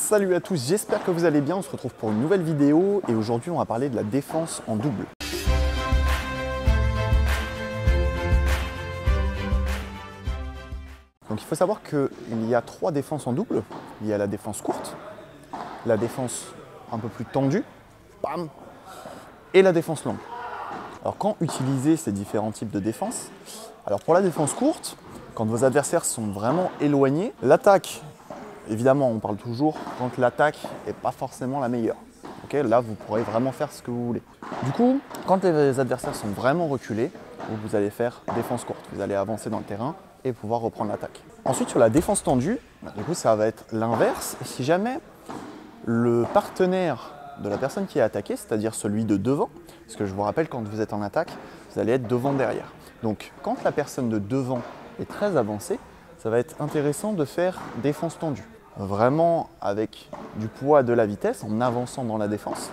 Salut à tous, j'espère que vous allez bien. On se retrouve pour une nouvelle vidéo et aujourd'hui on va parler de la défense en double. Donc il faut savoir qu'il y a trois défenses en double. Il y a la défense courte, la défense un peu plus tendue, bam, et la défense longue. Alors quand utiliser ces différents types de défense? Alors pour la défense courte, quand vos adversaires sont vraiment éloignés, l'attaque, évidemment on parle toujours quand l'attaque n'est pas forcément la meilleure. Okay, là vous pourrez vraiment faire ce que vous voulez. Du coup, quand les adversaires sont vraiment reculés, vous allez faire défense courte. Vous allez avancer dans le terrain et pouvoir reprendre l'attaque. Ensuite sur la défense tendue, du coup ça va être l'inverse. Si jamais le partenaire de la personne qui est attaquée, c'est-à-dire celui de devant, parce que je vous rappelle quand vous êtes en attaque, vous allez être devant derrière. Donc quand la personne de devant est très avancée, ça va être intéressant de faire défense tendue. Vraiment avec du poids, de la vitesse, en avançant dans la défense,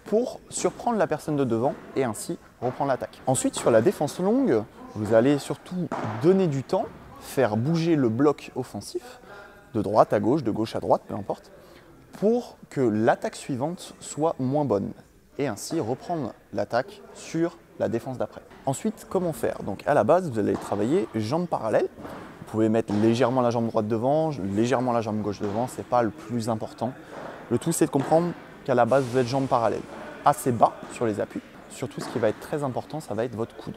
pour surprendre la personne de devant et ainsi reprendre l'attaque. Ensuite sur la défense longue, vous allez surtout donner du temps, faire bouger le bloc offensif, de droite à gauche, de gauche à droite, peu importe, pour que l'attaque suivante soit moins bonne et ainsi reprendre l'attaque sur la défense d'après. Ensuite, comment faire? Donc à la base, vous allez travailler jambes parallèles. Vous pouvez mettre légèrement la jambe droite devant, légèrement la jambe gauche devant, c'est pas le plus important. Le tout, c'est de comprendre qu'à la base, vous êtes jambes parallèles, assez bas sur les appuis. Surtout, ce qui va être très important, ça va être votre coude.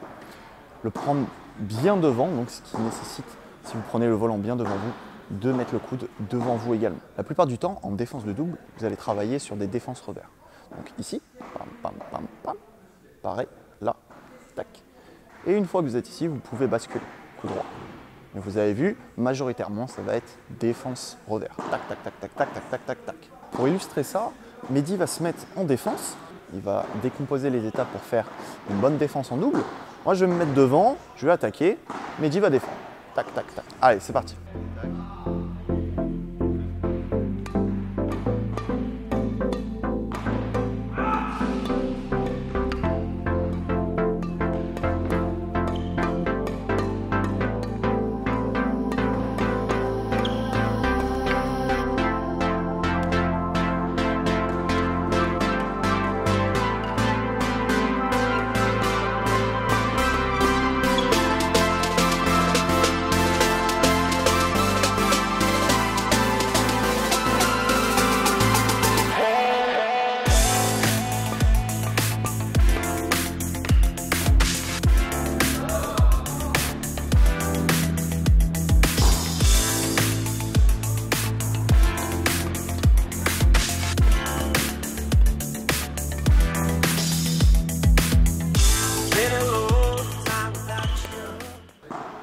Le prendre bien devant, donc ce qui nécessite, si vous prenez le volant bien devant vous, de mettre le coude devant vous également. La plupart du temps, en défense de double, vous allez travailler sur des défenses revers. Donc ici, pam, pam, pam, pam, pareil, là, tac. Et une fois que vous êtes ici, vous pouvez basculer, coup droit. Mais vous avez vu, majoritairement, ça va être défense revers. Tac, tac, tac, tac, tac, tac, tac, tac, tac. Pour illustrer ça, Mehdi va se mettre en défense. Il va décomposer les étapes pour faire une bonne défense en double. Moi, je vais me mettre devant, je vais attaquer. Mehdi va défendre. Tac, tac, tac. Allez, c'est parti.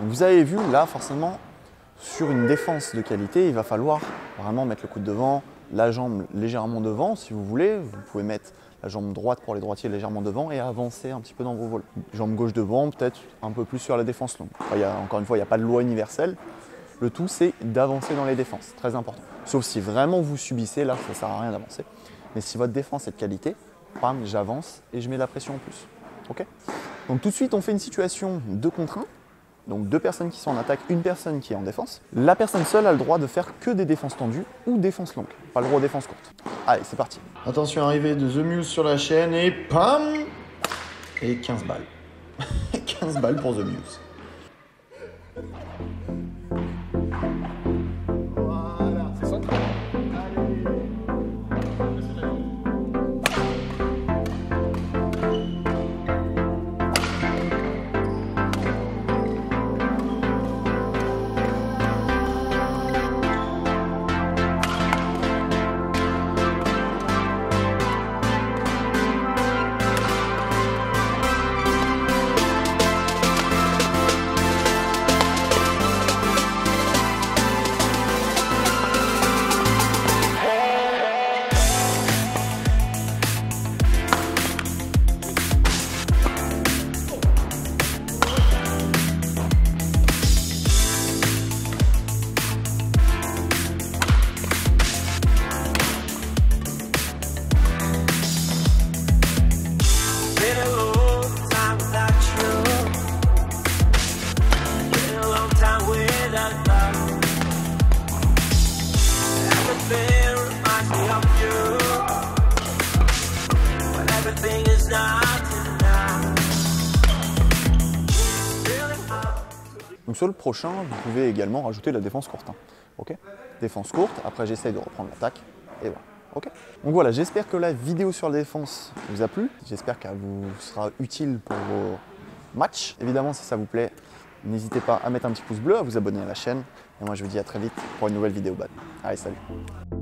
Vous avez vu, là, forcément, sur une défense de qualité, il va falloir vraiment mettre le coude devant, la jambe légèrement devant, si vous voulez. Vous pouvez mettre la jambe droite pour les droitiers légèrement devant et avancer un petit peu dans vos vols. Jambe gauche devant, peut-être un peu plus sur la défense longue. Encore une fois, il n'y a pas de loi universelle. Le tout, c'est d'avancer dans les défenses, très important. Sauf si vraiment vous subissez, là, ça ne sert à rien d'avancer. Mais si votre défense est de qualité, bam, j'avance et je mets de la pression en plus. Okay. Donc tout de suite, on fait une situation 2 contre 1. Donc 2 personnes qui sont en attaque, une personne qui est en défense. La personne seule a le droit de faire que des défenses tendues ou défenses longues. Pas le droit aux défenses courtes. Allez, c'est parti. Attention, arrivée de The Muse sur la chaîne et pam! Et 15 balles. 15 balles pour The Muse. Voilà, c'est ça. Donc sur le prochain, vous pouvez également rajouter la défense courte. Hein. Ok, défense courte, après j'essaye de reprendre l'attaque, et voilà. Ok. Donc voilà, j'espère que la vidéo sur la défense vous a plu. J'espère qu'elle vous sera utile pour vos matchs. Évidemment, si ça vous plaît, n'hésitez pas à mettre un petit pouce bleu, à vous abonner à la chaîne. Et moi, je vous dis à très vite pour une nouvelle vidéo. Allez, salut!